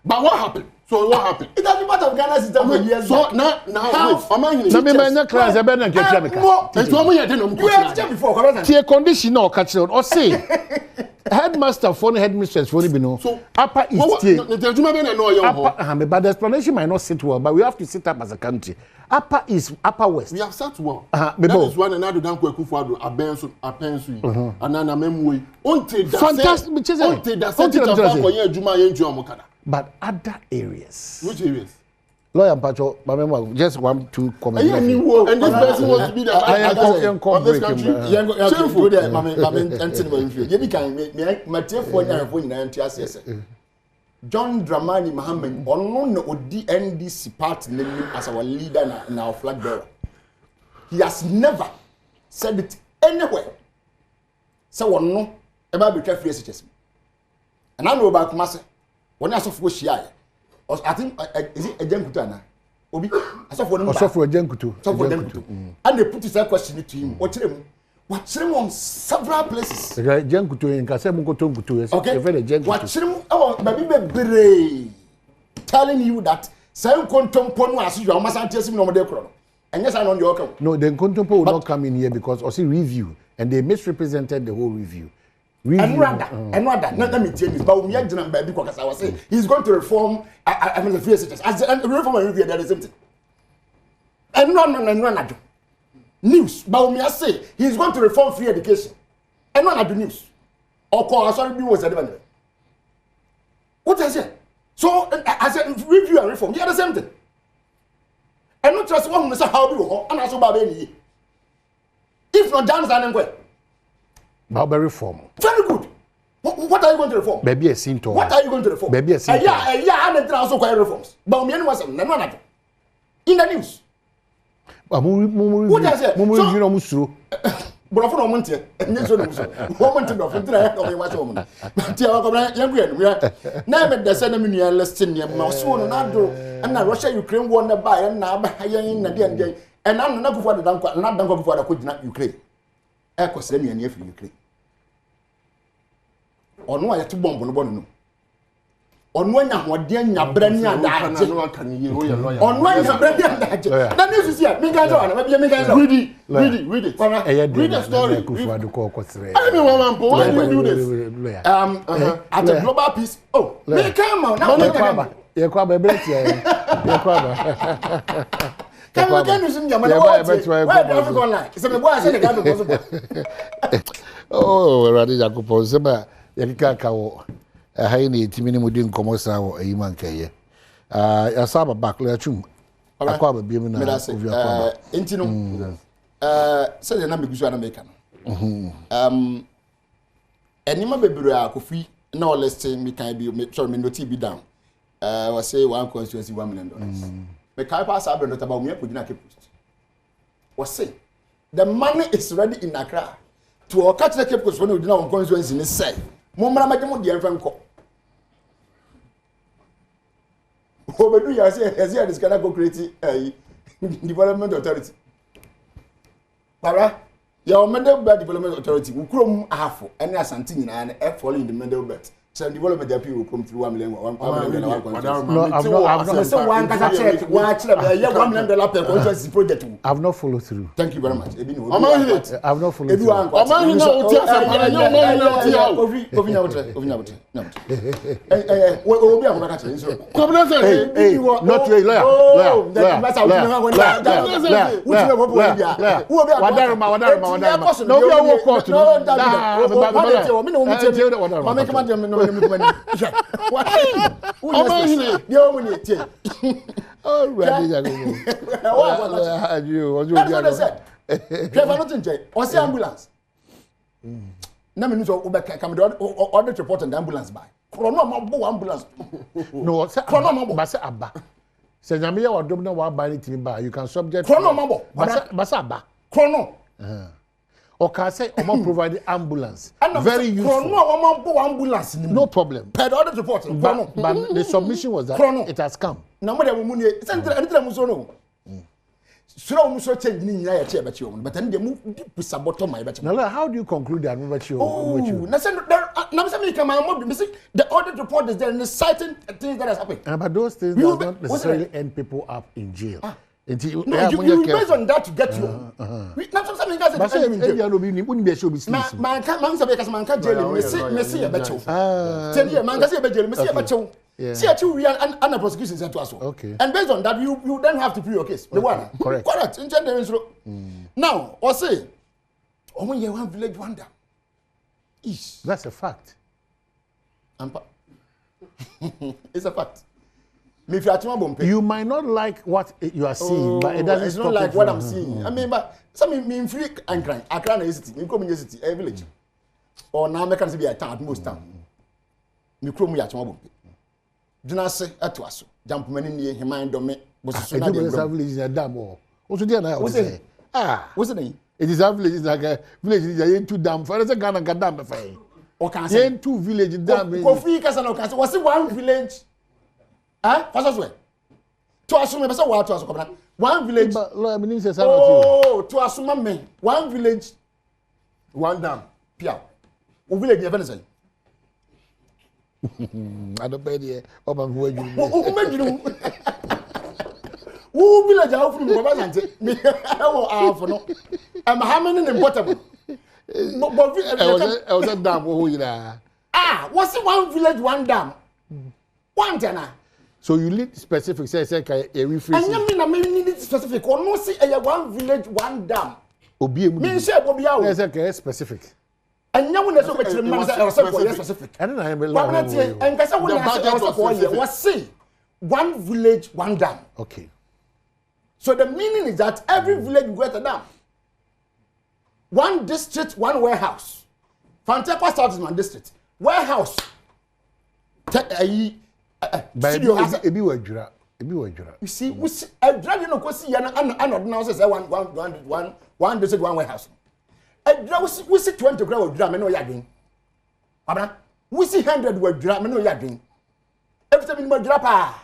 But what happened? So what happened? It has been part of Ghana system for years. So now na me manya clearance e be na nke twa meka e to mo ye de no you have checked before correct tie condition na o ka kire o say headmaster for the headmistress for the so upper is still but the explanation might not sit well but we have to sit up as a country. Upper is upper west. We have sat well. That is one another dan Kwaku Fuadu abensu anana memwe onte da fantastic onte da for ye adwuma ye nju omokada. But other areas. Which areas? Lawyer Pacho, remember, just 1-2 comments. And this person wants to be the of this country. John Dramani Mahama, on the NDC party as our leader and our flag bearer. He has never said it anywhere. So, no, about the careful messages. And I know about Massa. When I saw for Shia, I think is it a Jankutana? Obi, asofo no. Osofo Jenkutu. Osofo Jenkutu. And they put this question to him. What him on several places. Jenkutu in Kasem Kotonkutu. Okay. Jenkutu. What him baby be telling you that Sam Kontompo no as you must antisim no de kro. And yes, I know your come. No, then Kontompo will not come in here because also review and they misrepresented the whole review. And rather, let me tell you, but we are because I was saying he's going to reform. I mean, the free assistance as reform and review. That is something. And no, news. But we are saying he's going to reform free education. And no, the news. Or call sorry, be was a what I say? So I said review and reform. Yeah, the same thing. And not just one who say how do you and also Babeni. If not done, I go. Barbary reform. Very good. What are you going to reform? Baby a scene to. What are you going to reform? Baby a scene. Yeah, and also quite reforms. But me was in the news. What I say? You know, Musro. But for a month, and yes, woman to woman. But you are never the sentiment listing your mouse and now Russia Ukraine won the buy and now by and I'm not for the not done for the could not Ukraine. Echo send me near Ukraine. Or no, I have to bomb on the bottom. On when I'm what dear Brenda died. On when you're Brenda died. That is here. Me guys on, maybe me guys read it. Read the story. I mean, why do you do this? At the global peace. Oh, me come on. Now, you're quite a bit. Can we get using your money? Why do you go like? It's a boy I said the guy possible. Oh, Radi Jacopo, Zeba, Yakaka. Haini timini mudin komosa wo ayiman keye ya saba back le chum akwa ba biemu na ovia kwa entino say na megusu na make no enima bebre akofi na o listing me kan bi sorry me note bi down we say one constituency $1 million me kai pass abro not about me akudina ke post we say the money is ready in Accra to o catch the Cape Coast when we do one constituency ni say mo mara majemo di enfa nko obedu ya say this kind of create development authority para ya o Medel Belt development authority we krom ahafo ene asante nyina na e fall in the Medel Belt so development dey appeal come through $1 million. No, I've not so one can check watch $1 million per constituency project. I've not followed through. Thank you very much. I've not followed through. Ambulance. Na me so we come the order report and the ambulance by. Chrono mabo ambulance. No, chrono mabo. Ba say aba. Say nyame ya wadom na wa ba ni timi ba. You can subject chrono mabo. Ba say aba. Chrono. Or can say omo provide ambulance. Very useful. Chrono mabo ambulance. No problem. Per the order report. But the submission was that chrono. It has come. Na mo dem mu ni. Anytime mu so no. So we so change ni nyina ya che ba che o but and dem deep saboto my ba che. Now how do you conclude that with you? Na say na say me come am be say the audit report is there and citing things that has happened. But those things do not necessarily end people up in jail. You based on that to get you. Now some guys say in jail. Man say because man can jail me see a becho. 10 years man can say be jail me see a becho. See a two and a prosecution sent to us. Okay. And based on that you then have to prove your case. The one. Correct. In general. Now, or say when you one village wonder. That's a fact. It's a fact. You might not like what you are seeing, but it doesn't it's stop not like it what from, I'm seeing. I mean, but some mean free and crying. Accra is city. Me come in city, a village. Or now me can be a town at most town. Me come ya chuma bompe. Dina say atu aso. Jump many near him mind do me. But you village is a dam or. Also there now. What's it? What's it? It is a village like a village is two dam. For a Ghana dam for. Or can say two village dam. Kofi Kasano Kas. Was it one village? First way. To assume me say what to assume. One village. Oh, to assume me. One village, one dam. Pia. O village never say. I don't pay the who you. Who village are from Baba Sante? Me for no. How many importable? I was a dam who you are. What's it one village, one dam? One tenor. So you need specific say a rephrase. I mean need specific. Or no see a one village, one dam. Obi me say obi a. Yes, specific. And you want to make the man say specific. I don't know. And because when I say one village, one dam. Okay. So the meaning is that every village will get a dam. One district, one warehouse. Fantepa South is one district. Warehouse. Studio has ebi wajura. You see, we see a drug no go see and say one district, one warehouse. A drug we see 20 gram of drum no yarding. Abra, we see 100 word drum no yarding. Every time minimum drapa.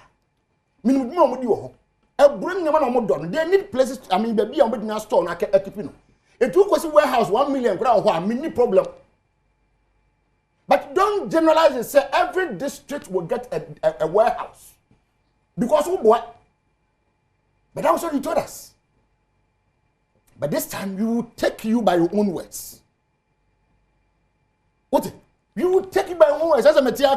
Minimum mo di wo. E bring nyama na mo don. They need places, I mean baby on be store na keep no. It will cost warehouse 1 million kura ho mini problem. But don't generalize and say every district will get a warehouse. Because who boy? But that's what you told us. But this time we will take you by your own words. What? We will take you by your own words. As a material,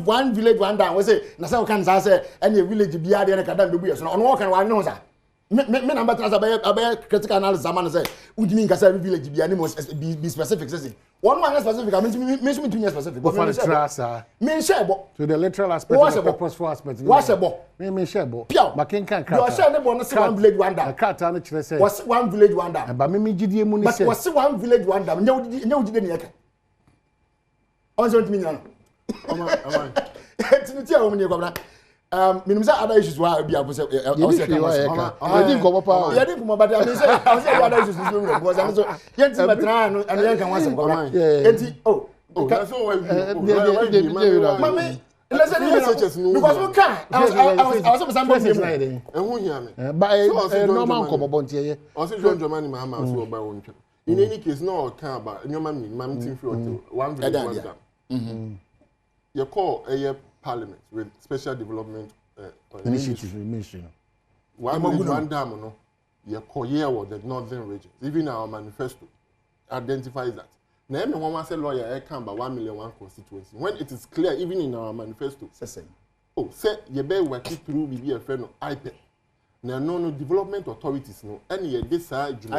one village, one down. We say, Nasa can say, any village be there and can be so on walk and one knows that. Me number about critical analysis. Zaman say, would you mean that every village be animals be specific? Say, one man is specific. I mean, me specific. But for the trust, me share. To the literal aspect, the purposeful aspect. What's a bo? Me share bo. Pio. But can you are saying one village, one down. Cat on the say. What's one village, one down? But me GD money. But what's one village, one down? No, didn't yet. On 20 million. It's the only one. Minimum other issues why be able to I didn't come up. Yeah, didn't come but I say other issues because I so yet and you can once oh that's all mommy because we can I was something but normal come about here also John Germany my house will buy one in any case no can about your man team for one video you call a Parliament with special development initiative. One dam, no, you call here the northern regions. Even our manifesto identifies that. Now, everyone wants a lawyer, I can by 1 million one constituency. When it is clear, even in our manifesto, oh, say you better work it through be a friend of IPEC. Now, no development authorities, no, any this side, in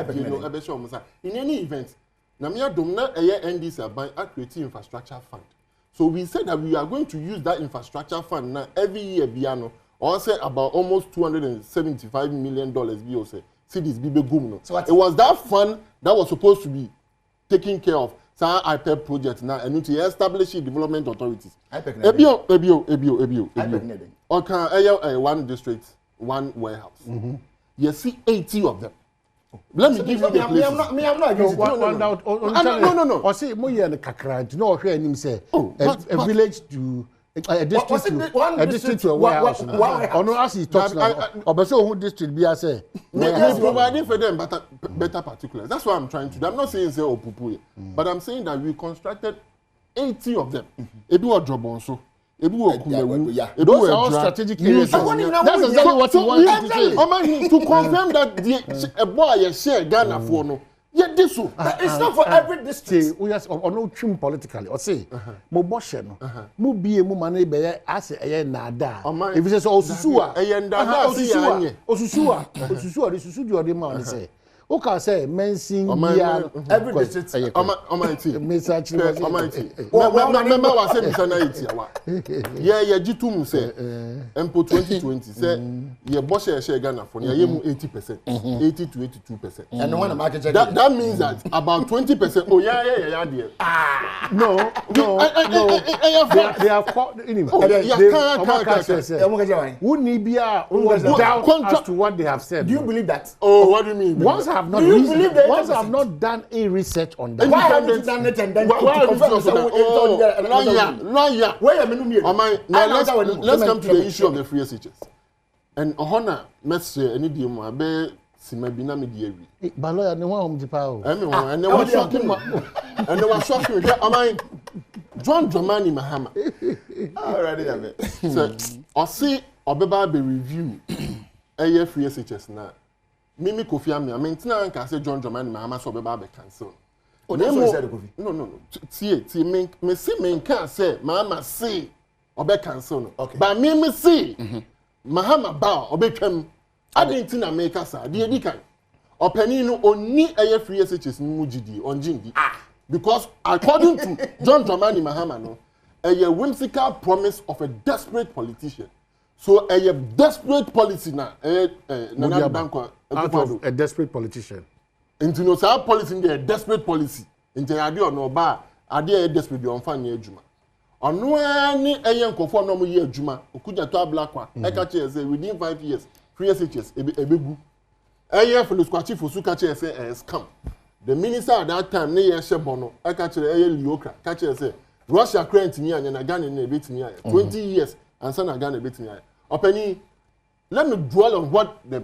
any event, now, me Adom na NDC by creating infrastructure fund. So we said that we are going to use that infrastructure fund now every year, Biano, or say about almost $275 million. See this big boom. So it was that fund that was supposed to be taking care of some IPEP project now and to establish development authorities. Ebio. Okay, one district, one warehouse. You see 80 of them. Let me give you the places. I'm not against No. Or say, Moya and Kakra, no, hear him say, a village to a district to a warehouse. Or no, as he talks now, or but so who district be, I say, we're providing for them better particulars. That's what I'm trying to do. I'm not saying say, oh, pupu, but I'm saying that we constructed 80 of them. Edu a job also. Those are all strategic areas. That's exactly what you want to say. To confirm that a boy share Ghana for no. Yeah, this one. It's not for every district. We or no trim politically. Or say, mo boshe no. Mo be mo mane be as a nada. If it says osusua, osusua, the susu do the man say. Okay, say mensing every district. Almighty. Message. Almighty. Remember what I said, yeah, G2 say, Empo 2020 say, your boss share Ghana for near 80%, 80 to 82%. And one market that means that about 20%. Oh, yeah, dear. No. They have caught anyway. Who need be doubt as to what they have said? Do you believe that? Oh, what do you mean? Once I have not done a research on that. Why haven't you done it and then lawyer. Now let's come to the issue of the free SHS. and ohona message any di mu abe simabina me di awi ba lawyer ne ho am jipa o emi won and was shocking and was shocking me am I John Dramani Mahama already am so o see obeba be review eye free SHS na Mimi Kofi Ami maintain anka say John Dramani Mahama so obeba be cancel oh that's what said Kofi no tie me see me can say Mahama say obe cancel no okay. But me see Mahama ba obetwam adenti na make asa de edi kan opani no oni eye free SHS mu gidi onjindi because according to John Dramani Mahama no a whimsical promise of a desperate politician so a desperate policy na Nana Danko out of a desperate politician into no say policy dey desperate policy into ade ono ba ade e desperate dey on fan adwuma ono ani eye nkofo no mo ye adwuma okuja to ablakwa e ka che say within 5 years free SHS ebegu eye for the squad chief osu ka che say scam the minister at that time ne ye shebono e ka che eye liokra ka che say Russia current me anya na Ghana na ebetimi aya 20 years and so na Ghana ebetimi aya openi let me dwell on what the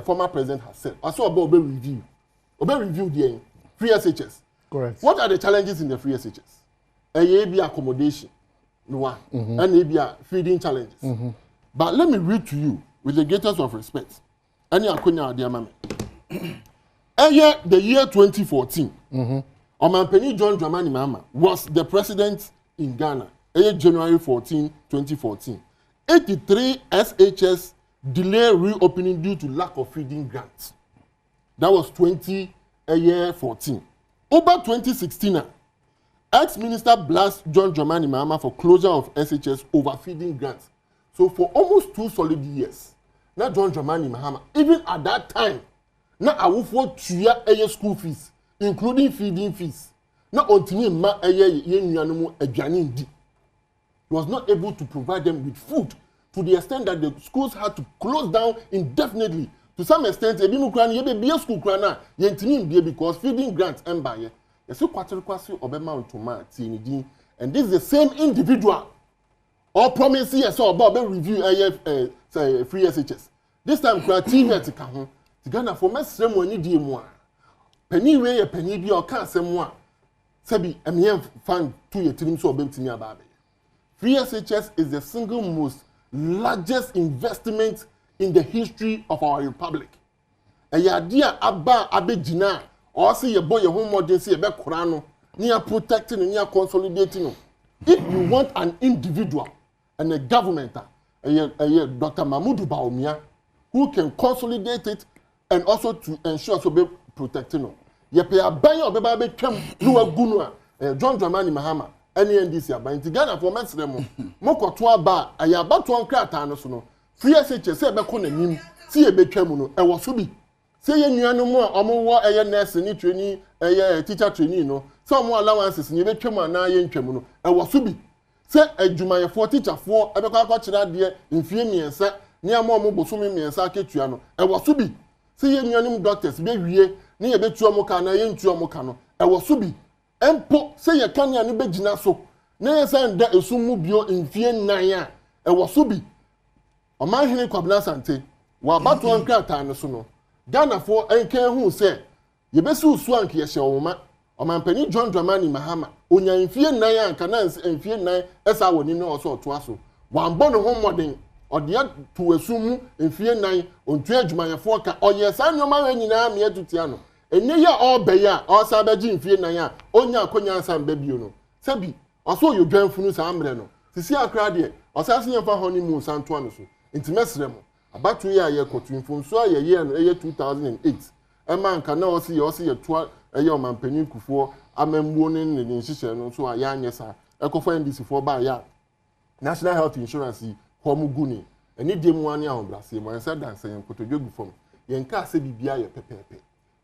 former president has said also about review the free SHS. Correct. What are the challenges in the free SHS? A accommodation, no one, and a feeding challenges. But let me read to you with the greatest of respect. Any akonya dear mama. The year 2014, Omanpeni John Dramani Mahama was the president in Ghana. January 14, 2014. 83 SHS delay reopening due to lack of feeding grants. That was 2014. Over 2016, ex-minister blast John Dramani Mahama for closure of SHS overfeeding grants. So for almost 2 solid years, now John Dramani Mahama, even at that time, now I will for 2 year school fees, including feeding fees. Now until ma he was not able to provide them with food to the extent that the schools had to close down indefinitely. To some extent, ebi mu kura ni yebe be school kura na yentimi mbie because feeding grants embaye. Yesu kwatere kwase obema ontoma ti ni din, and this is the same individual or promise yes or about review say free SHS. This time kura TV atika ho. Ti Ghana for mesrem wani die mu a. Pani we ye pani bi o ka asem a. Sabi emien fan to ye tirim so obetimi aba. Free SHS is the single most largest investment in the history of our republic. A yadia abba abejina or say your boy your home modern say be kurano near protecting and near consolidating. If you want an individual and a government, Dr. Mahmoud Baumia, who can consolidate it and also to ensure so be protecting. Ye pay a buy or be kem no gunwa John Dramani Mahama any NDC aba in Ghana for mesremo moko to aba ayaba to nkrata no so no free SHS say be ko nanim si e betwa mu no e wo so bi say ye nuanu mu a omo wo eye nurse ni training eye teacher training no so omo allowances ni betwa mu na ye ntwa mu no e wo so bi say adwumaye for teacher for e be kwa kwa kira de mfie miensa ni ama omo bosome miensa aketua no e wo so bi say ye nuanu doctors be wie ni ye betua mu ka na ye ntua mu ka no e wo so bi empo say ye kan ya ni begina so na ye say nda esumu bio mfie nan a e wo so bi Oman hini kwabna sante wa batu ankrata no so no Ghana for enken hu se ye besi usu anke ye hye woma Omanpani John Dramani Mahama onya mfie nan anka na mfie nan esa woni no oso oto aso wa mbo no ho modern ode to esumu mfie nan ontu adwumayefo ka oye sa nyoma we nyina me atutia no enye ya obeya osa beji mfie nan a onya akonya ansam ba bio no sabi oso yo dwanfunu sa amre no sisi akra de osa se yemfa honeymoon santo no so intimesrem abatu ya ye kotu mfonso ya ye no ye 2008 ema nka na osi ye to ye Omanpani kufuo amambuo ne nhihye no so ya anyesa ekofo NDC for ba ya National Health Insurance homu guni eni de mu ani ahobrase mo ensa danse yen kotodwogu fom yen ka se bibia ye pepepe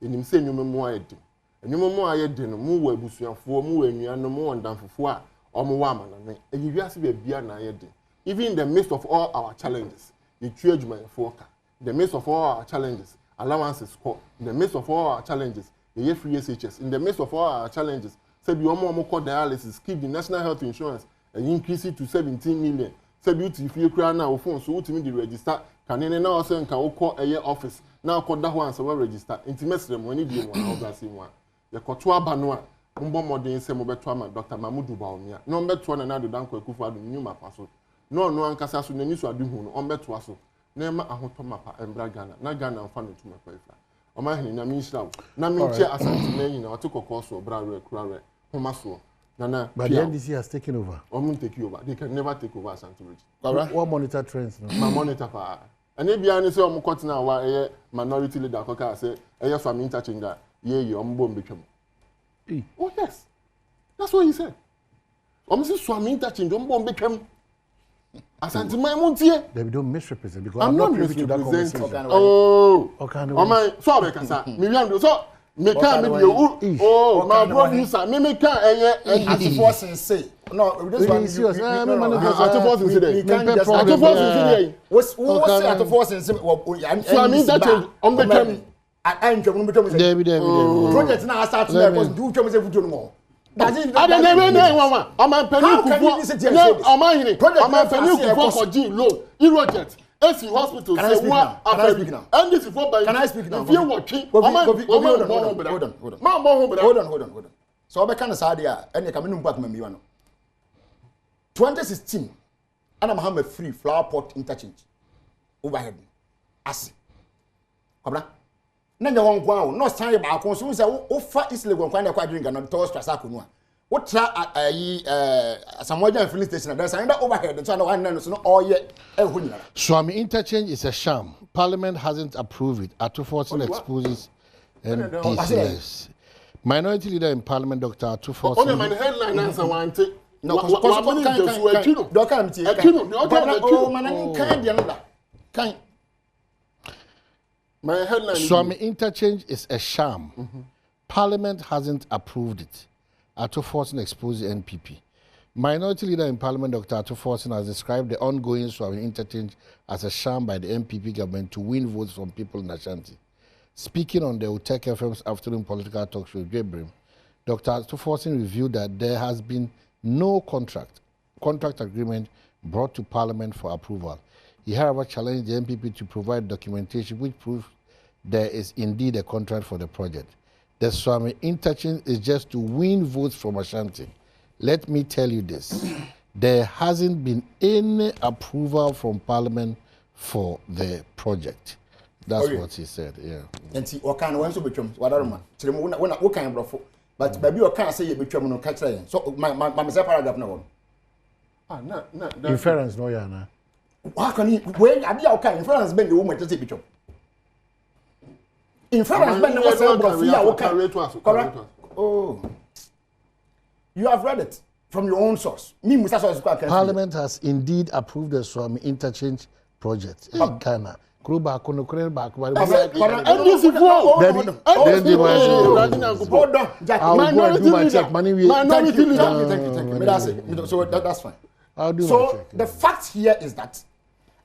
enim se nyume mu ayede enyume mu ayede no mu wa busuafo mu wa nuano mu wondamfofo a omo wa amanane eyiwiase be bia na ayede. Even in the midst of all our challenges, the church my forecast. In the midst of all our challenges, allowances score. In the midst of all our challenges, the free SHS. In the midst of all our challenges, say we almost dialysis, keep the national health insurance and increase it to 17 million. say beauty fie kura na wo phone so wotimi di register kanene na o say nka wo kɔ eye office na akɔ da ho ansa wo register nti mesre mo ni die mo na obasi mo a ye kɔto aba no a mbɔ modern say mo beto ama Dr. Mamudu Baomia na on beto na do danko akufo adu nyuma pa so no ankasa so nani so adu hu no on beto aso na ma ahoto mapa embra Ghana na Ghana mfa no tuma kwa ifra o ma hini na mi nshira na mi nche asante na nyina o te kokɔ so bra re kura re homa so Nana, but the NDC has taken over. Take you over. They can never take over Santo What monitor trends? No? My monitor power. And if you are say I'm cutting out a minority leader, I say, I from interchange. Yeah, bomb become. Oh yes, that's what he said. Say swami interchange. Bomb become. Asante my montie. They don't misrepresent because I'm not privy to that conversation. Oh, my sorry, Kasa. Million so. Me can me oh my brother you say me can as force and say no this one serious at force and say you can't just at force and say what say at force and say so I mean that on the term I ain't going to become David project now start to because do come say future more does it I don't know one am I penny kufu am I here am I penny kufu for G loan Eurojet AC hospital say what and this before by can I speak now? If you watching hold on. So I can say there and you come in back me one 2016 and I'm having a free flower pot interchange overhead as kabla na nya won kwa no san ba kon so say wo fa isle gon kwa na kwa drink na to stress akonu what try Samoja filling station there's another overhead so no all yet Swami interchange is a sham. Parliament hasn't approved it. Atufortin exposes NPCS. Minority leader in Parliament, Dr. Atufortin. Only my headline answer one thing. No, my headline. Swami interchange is a sham. Parliament hasn't approved it. Atufortin exposes NPP. Minority leader in Parliament, Dr. Atufortin, has described the ongoing Swami interchange as a sham by the NPP government to win votes from people in Ashanti. Speaking on the Utek FM's afternoon political talk show, Gabriel, Dr. Atufortin revealed that there has been no contract agreement brought to Parliament for approval. He, however, challenged the NPP to provide documentation which proves there is indeed a contract for the project. The Swami interchange is just to win votes from Ashanti. Let me tell you this. There hasn't been any approval from Parliament for the project. That's what he said, yeah. And see, what kind of ones to become? What are what kind of but maybe you can't say you become no catch. So, my paragraph no. Inference, no, yeah. How can you, when I be okay, inference, bend the woman to take it. Inference, bend the correct? Oh. You have read it from your own source. Parliament has indeed approved the Swami interchange project in Ghana. Hold on. So that's fine. So the fact here is that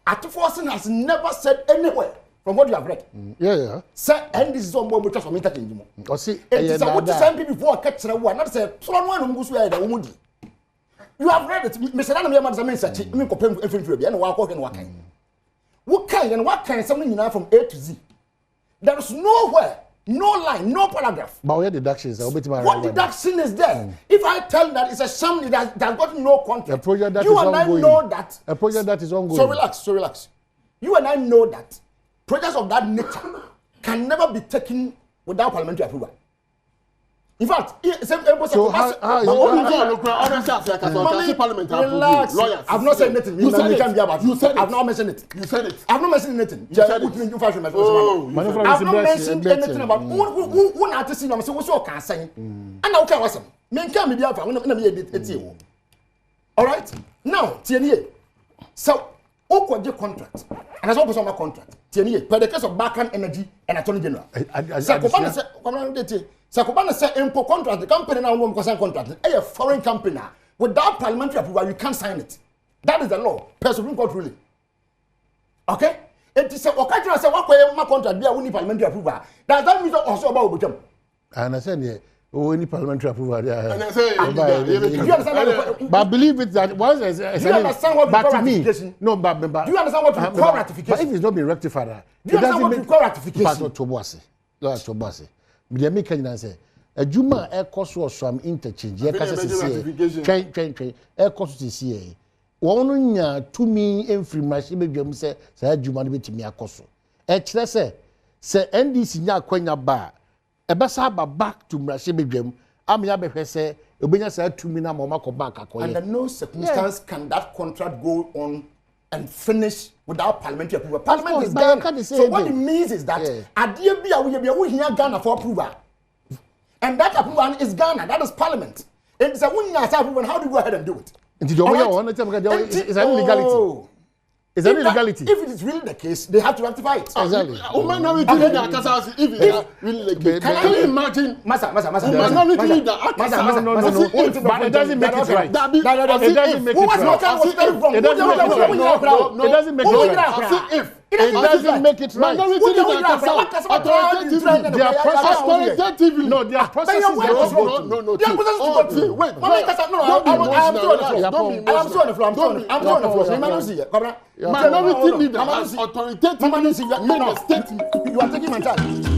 Atufortin has never said anywhere from what you have read. Yeah. Sir, and this is on board because of interchange. It is what the same people before catch the one, not say, you have read it. Mr. Anam means that you mean compare infantry and walk and what kind. What kind something enough from A to Z. There is nowhere, no line, no paragraph. But where deductions? What deduction is there? If I tell that it's a sham that got no contract, you and I know that. A project that is ongoing. So relax. You and I know that projects of that nature can never be taken without parliamentary approval. In fact, so relax. I've not said anything. You said it. You said it. I've not mentioned it. You said it. I've not mentioned anything. You said it. I've not mentioned anything about who not to see them. So what's your concern? And now can I say? Men can be there. All right. Now, TNA. So, who the contract? And as also my contract. TNA. Per the case of Bakan Energy and Attorney General. Sakobana said, "Impo contract. The company now won't sign contract. A foreign company without parliamentary approval, you can't sign it. That is the law. Per Supreme Court ruling. Okay? It is a Okajuna say, "What way my contract? Be a winning parliamentary approval." Does that mean also about Bucham? I understand. Yeah, Oh, any parliamentary approval there. And I say, do you understand But I believe it that once do you understand what we call ratification? No, but do you understand what we call ratification? But if it's not been rectified, do you understand what we call ratification? But Tobasi. Me make can say adwuma e koso osam interchange e kasa sisi train e koso sisi won no nya tumi emfiri machine bedwam se sa adwuma no betimi akoso e kire se NDC nya akwanya ba e besa ba back to machine bedwam amya behwe se obenya sa tumi na mama ko back akoye. Under no circumstance can that contract go on and finish without parliamentary approval. Parliament is Ghana. So what it means is that adie bia we hear Ghana for approval. And that approval is Ghana. That is parliament. And it's a approval. How do you go ahead and do it? It's an illegality. Is that illegality? If it is really the case, they have to rectify it. Exactly. Minority leader, if it is really the case, can you imagine? Minority leader, no. But it doesn't make it right. It doesn't make it right. It doesn't make it right. It doesn't make it right. Minority leader, authoritatively. Their process. No, their process is no. Wait. Minority leader has authoritatively made a statement. You are taking my time.